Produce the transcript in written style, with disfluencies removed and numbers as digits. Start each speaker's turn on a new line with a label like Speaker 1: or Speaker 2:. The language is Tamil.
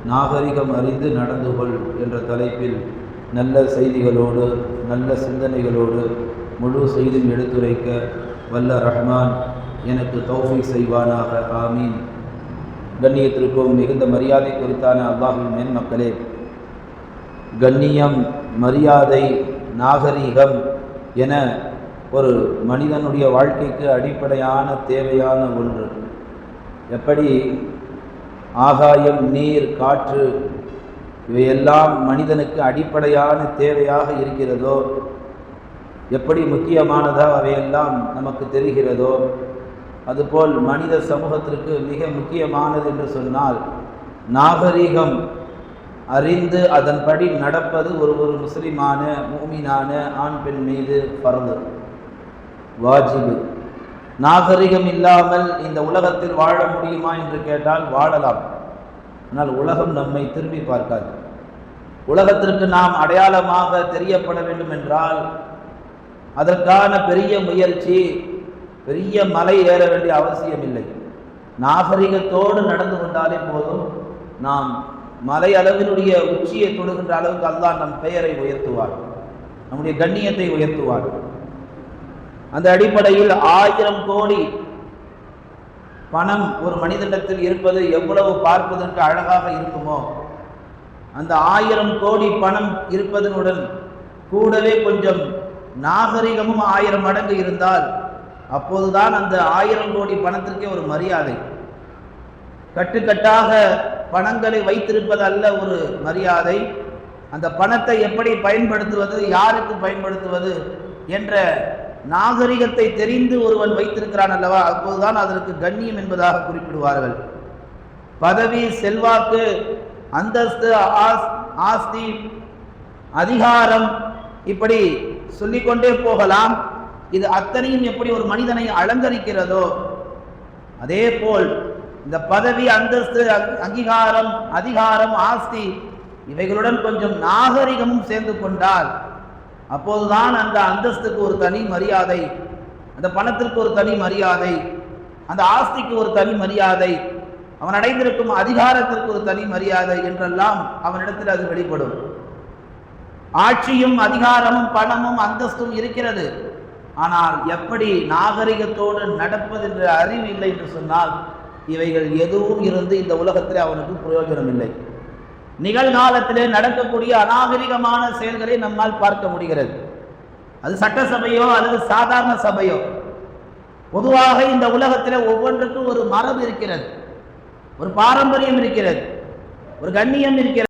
Speaker 1: நாகரிகம் அறிந்து நடந்து கொள் என்ற தலைப்பில் நல்ல செய்திகளோடு நல்ல சிந்தனைகளோடு முழு செய்தியும் எடுத்துரைக்க வல்ல ரஹ்மான் எனக்கு தௌஃபீக் செய்வானாக. ஆமீன். கண்ணியத்திற்கும் மிகுந்த மரியாதை குறித்தான அல்லாஹ்வின் மேன்மக்களே, கண்ணியம், மரியாதை, நாகரீகம் என ஒரு மனிதனுடைய வாழ்க்கைக்கு அடிப்படையான தேவையான ஒன்று. எப்படி ஆகாயம், நீர், காற்று இவையெல்லாம் மனிதனுக்கு அடிப்படையான தேவையாக இருக்கிறதோ, எப்படி முக்கியமானதாக அவையெல்லாம் நமக்கு தெரிகிறதோ, அதுபோல் மனித சமூகத்திற்கு மிக முக்கியமானது என்று சொன்னால் நாகரீகம் அறிந்து அதன்படி நடப்பது ஒரு முஸ்லிமான முஃமினான ஆண் பெண் மீது ஃபர்து, வாஜிபு. நாகரிகம் இல்லாமல் இந்த உலகத்தில் வாழ முடியுமா என்று கேட்டால் வாழலாம். ஆனால் உலகம் நம்மை திரும்பி பார்க்காது. உலகத்திற்கு நாம் அடையாளமாக தெரியப்பட வேண்டும் என்றால் அதற்கான பெரிய முயற்சி, பெரிய மலை ஏற வேண்டிய அவசியம் இல்லை. நாகரிகத்தோடு நடந்து கொண்டாலே போதும், நாம் மலை அளவினுடைய உச்சியை தொடுகின்ற அளவுக்கு அல்லாஹ் நம் பெயரை உயர்த்துவார், நம்முடைய கண்ணியத்தை உயர்த்துவார். அந்த அடிப்படையில் 1000 கோடி பணம் ஒரு மனிதனிடத்தில் இருப்பது எவ்வளவு பார்ப்பதற்கு அழகாக இருக்குமோ, அந்த 1000 கோடி பணம் இருப்பதனுடன் கூடவே கொஞ்சம் நாகரிகமும் 1000 மடங்கு இருந்தால் அப்போதுதான் அந்த 1000 கோடி பணத்திற்கே ஒரு மரியாதை. கட்டுக்கட்டாக பணங்களை வைத்திருப்பது அல்ல ஒரு மரியாதை, அந்த பணத்தை எப்படி பயன்படுத்துவது, யாருக்கு பயன்படுத்துவது என்ற நாகரிகத்தை தெரிந்து ஒருவன் வைத்திருக்கிறான் அல்லவா, அப்போதுதான் அதற்கு கண்ணியம் என்பதாக குறிப்பிடுவார்கள். பதவி, செல்வாக்கு, அந்தஸ்து, ஆஸ்தி, அதிகாரம், இப்படி சொல்லிக்கொண்டே போகலாம். இது அத்தனையும் எப்படி ஒரு மனிதனை அலங்கரிக்கிறதோ அதே போல் இந்த பதவி, அந்தஸ்து, அங்கீகாரம், அதிகாரம், ஆஸ்தி இவைகளுடன் கொஞ்சம் நாகரிகமும் சேர்ந்து கொண்டால் அப்போதுதான் அந்த அந்தஸ்துக்கு ஒரு தனி மரியாதை, அந்த பணத்திற்கு ஒரு தனி மரியாதை, அந்த ஆஸ்திக்கு ஒரு தனி மரியாதை, அவன் அடைந்திருக்கும் அதிகாரத்திற்கு ஒரு தனி மரியாதை என்றெல்லாம் அவனிடத்தில் அது வெளிப்படும். ஆட்சியும் அதிகாரமும் பணமும் அந்தஸ்தும் இருக்கிறது, ஆனால் எப்படி நாகரிகத்தோடு நடப்பது என்ற அறிவு இல்லை என்று சொன்னால் இவைகள் எதுவும் இருந்து இந்த உலகத்தில் அவனுக்கு பிரயோஜனம் இல்லை. நிகழ்காலத்திலே நடக்கக்கூடிய அநாகரிகமான செயல்களை நம்மால் பார்க்க முடிகிறது. அது சட்டசபையோ அல்லது சாதாரண சபையோ, பொதுவாக இந்த உலகத்தில் ஒவ்வொன்றுக்கும் ஒரு மரபு இருக்கிறது, ஒரு பாரம்பரியம் இருக்கிறது, ஒரு கண்ணியம் இருக்கிறது.